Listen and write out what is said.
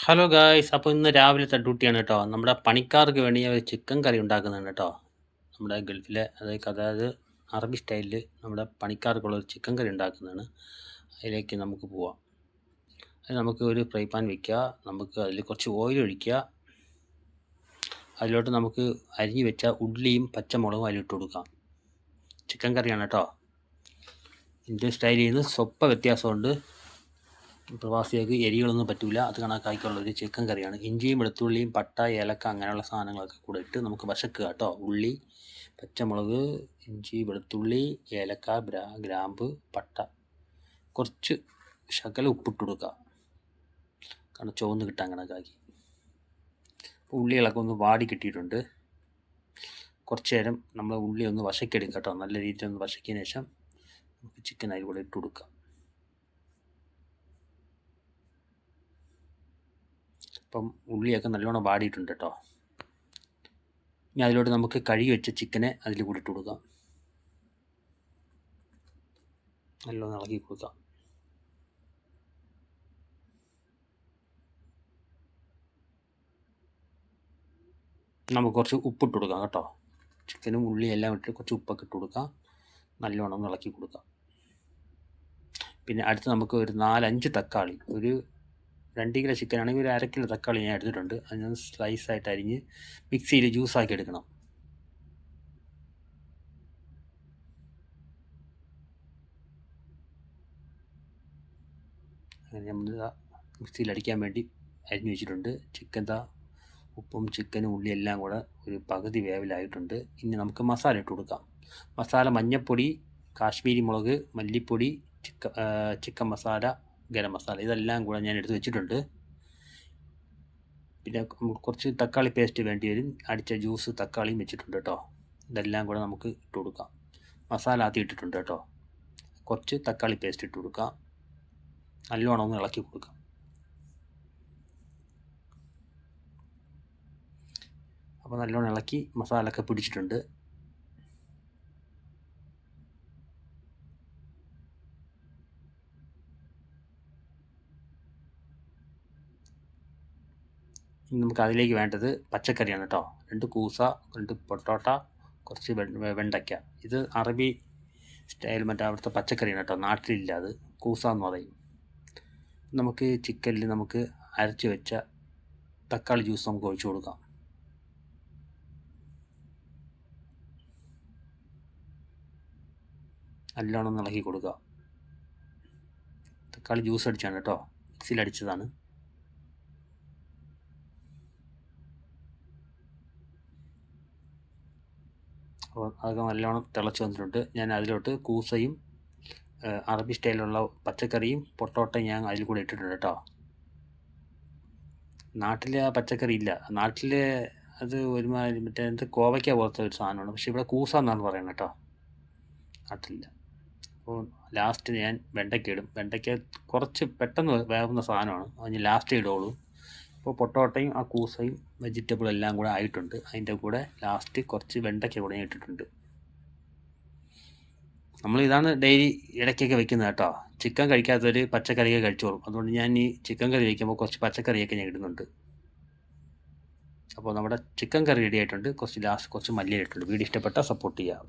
Hello guys, അപ്പോൾ ഇന്ന് രാവിലത്തെ ഡ്യൂട്ടിയാണ് കേട്ടോ. നമ്മുടെ പണിക്കാർക്ക് വേണ്ടി ഞാൻ ഒരു ചിക്കൻ കറി ഉണ്ടാക്കുന്നുണ്ട് കേട്ടോ. നമ്മുടെ ഗൾഫിലെ അതായത് അറബി സ്റ്റൈലിൽ നമ്മുടെ പണിക്കാർക്കുള്ള ഒരു ചിക്കൻ കറി ഉണ്ടാക്കുന്നതാണ്. അതിലേക്ക് നമുക്ക് പോവാം. അത് നമുക്ക് ഒരു ഫ്രൈ പാൻ വയ്ക്കുക. നമുക്ക് അതിൽ കുറച്ച് ഓയിൽ ഒഴിക്കുക. അതിലോട്ട് നമുക്ക് അരിഞ്ഞു വെച്ച ഉള്ളിയും പച്ചമുളകും അതിലിട്ട് കൊടുക്കാം. ചിക്കൻ കറിയാണ് കേട്ടോ. ഇന്ത്യൻ സ്റ്റൈലിൽ നിന്ന് സ്വപ്പ വ്യത്യാസമുണ്ട്. പ്രവാസികൾക്ക് എരികളൊന്നും പറ്റില്ല. അത് കണക്കാക്കിയുള്ള ഒരു ചിക്കൻ കറിയാണ്. ഇഞ്ചിയും വെളുത്തുള്ളിയും പട്ട ഏലക്ക അങ്ങനെയുള്ള സാധനങ്ങളൊക്കെ കൂടെ ഇട്ട് നമുക്ക് വശക്കുക കേട്ടോ. ഉള്ളി, പച്ചമുളക്, ഇഞ്ചി, വെളുത്തുള്ളി, ഏലക്ക, ഗ്രാമ്പ്, പട്ട, കുറച്ച് ശകലം ഉപ്പിട്ട് കൊടുക്കുക. കാരണം ചുവന്ന് കിട്ടാൻ കണക്കാക്കി. ഉള്ളികളൊക്കെ ഒന്ന് വാടി കിട്ടിയിട്ടുണ്ട്. കുറച്ച് നേരം നമ്മൾ ഉള്ളി ഒന്ന് വശക്കെടുക്കുക കേട്ടോ. നല്ല രീതിയിൽ ഒന്ന് വശക്കിയതിന് ശേഷം നമുക്ക് ചിക്കൻ അതിൽ കൂടെ ഇട്ട് കൊടുക്കാം. അപ്പം ഉള്ളിയൊക്കെ നല്ലോണം വാടിയിട്ടുണ്ട് കേട്ടോ. ഇനി അതിലോട്ട് നമുക്ക് കഴുകി വെച്ച ചിക്കനെ അതിൽ കൂടി ഇട്ട് കൊടുക്കാം. നല്ലോണം ഇളക്കി കൊടുക്കാം. നമുക്ക് കുറച്ച് ഉപ്പിട്ട് കൊടുക്കാം കേട്ടോ. ചിക്കനും ഉള്ളി എല്ലാം ഇട്ട് കുറച്ച് ഉപ്പൊക്കെ ഇട്ട് കൊടുക്കാം. നല്ലോണം ഒന്ന് ഇളക്കി കൊടുക്കാം. പിന്നെ അടുത്ത് നമുക്ക് ഒരു 4-5 തക്കാളി, ഒരു 2 കിലോ ചിക്കൻ ആണെങ്കിൽ ഒരു 1/2 കിലോ തക്കാളി ഞാൻ എടുത്തിട്ടുണ്ട്. അതിനൊന്ന് സ്ലൈസായിട്ട് അരിഞ്ഞ് മിക്സിയിൽ ജ്യൂസാക്കി എടുക്കണം. അങ്ങനെ നമ്മൾ മിക്സിയിൽ അടിക്കാൻ വേണ്ടി അരിഞ്ഞു വെച്ചിട്ടുണ്ട്. ചിക്കൻ ഉപ്പും ചിക്കനും ഉള്ളി എല്ലാം കൂടെ ഒരു പകുതി വേവിലായിട്ടുണ്ട്. ഇനി നമുക്ക് മസാല ഇട്ട് കൊടുക്കാം. മസാല മഞ്ഞൾപ്പൊടി, കാശ്മീരി മുളക്, മല്ലിപ്പൊടി, ചിക്കൻ മസാല, ഗരം മസാല ഇതെല്ലാം കൂടെ ഞാൻ എടുത്ത് വെച്ചിട്ടുണ്ട്. പിന്നെ കുറച്ച് തക്കാളി പേസ്റ്റ് വേണ്ടി വരും. അടിച്ച ജ്യൂസ് തക്കാളിയും വെച്ചിട്ടുണ്ട് കേട്ടോ. ഇതെല്ലാം കൂടെ നമുക്ക് ഇട്ട് കൊടുക്കാം. മസാല ആദ്യം ഇട്ടിട്ടുണ്ട് കേട്ടോ. കുറച്ച് തക്കാളി പേസ്റ്റ് ഇട്ട് കൊടുക്കാം. നല്ലോണം ഒന്ന് ഇളക്കി കൊടുക്കാം. അപ്പോൾ നല്ലോണം ഇളക്കി മസാലയൊക്കെ പിടിച്ചിട്ടുണ്ട്. ഇനി നമുക്ക് അതിലേക്ക് വേണ്ടത് പച്ചക്കറിയാണ് കേട്ടോ. 2 കൂസ, 2 പൊട്ടോട്ട, കുറച്ച് വെണ്ടയ്ക്ക. ഇത് അറബി സ്റ്റൈൽ മറ്റേ അവിടുത്തെ പച്ചക്കറിയാണ് കേട്ടോ. നാട്ടിലില്ല, അത് കൂസ എന്ന് പറയും. നമുക്ക് ചിക്കനിൽ നമുക്ക് അരച്ച് വെച്ച തക്കാളി ജ്യൂസ് നമുക്ക് ഒഴിച്ചു കൊടുക്കാം. നല്ലോണം ഒന്ന് ഇളക്കി കൊടുക്കുക. തക്കാളി ജ്യൂസ് അടിച്ചാണ് കേട്ടോ, മിക്സിയിൽ അടിച്ചതാണ്. അപ്പോൾ അതൊക്കെ നല്ലോണം തിളച്ച് വന്നിട്ടുണ്ട്. ഞാൻ അതിലോട്ട് കൂസയും അറബി സ്റ്റൈലിലുള്ള പച്ചക്കറിയും പൊട്ടോട്ടയും ഞാൻ അതിൽ കൂടെ ഇട്ടിട്ടുണ്ട് കേട്ടോ. നാട്ടിൽ ആ പച്ചക്കറി ഇല്ല. നാട്ടിൽ അത് ഒരുമാതിരി മറ്റേ കോവയ്ക്ക പോലത്തെ ഒരു സാധനമാണ്. പക്ഷേ ഇവിടെ കൂസ എന്നാണ് പറയുന്നത് കേട്ടോ. നാട്ടിലില്ല. അപ്പോൾ ലാസ്റ്റ് ഞാൻ വെണ്ടയ്ക്ക ഇടും. വെണ്ടയ്ക്ക കുറച്ച് പെട്ടെന്ന് വേവുന്ന സാധനമാണ്, അതിന് ലാസ്റ്റ് ഇടുള്ളൂ. അപ്പോൾ പൊട്ടോട്ടയും ആ കൂസയും വെജിറ്റബിൾ എല്ലാം കൂടെ ആയിട്ടുണ്ട്. അതിൻ്റെ കൂടെ ലാസ്റ്റ് കുറച്ച് വെണ്ടയ്ക്ക കൂടെ ഇട്ടിട്ടുണ്ട്. നമ്മളിതാണ് ഡെയിലി ഇടയ്ക്കൊക്കെ വെക്കുന്നത് കേട്ടോ. ചിക്കൻ കഴിക്കാത്തവർ പച്ചക്കറിയൊക്കെ കഴിച്ചോളും. അതുകൊണ്ട് ഞാൻ ഈ ചിക്കൻ കറി വയ്ക്കുമ്പോൾ കുറച്ച് പച്ചക്കറിയൊക്കെ ഞാൻ ഇടുന്നുണ്ട്. അപ്പോൾ നമ്മുടെ ചിക്കൻ കറി റെഡി ആയിട്ടുണ്ട്. കുറച്ച് ലാസ്റ്റ് കുറച്ച് മല്ലിയിലിട്ടുണ്ട്. വീഡിയോ ഇഷ്ടപ്പെട്ടാൽ സപ്പോർട്ട് ചെയ്യുക.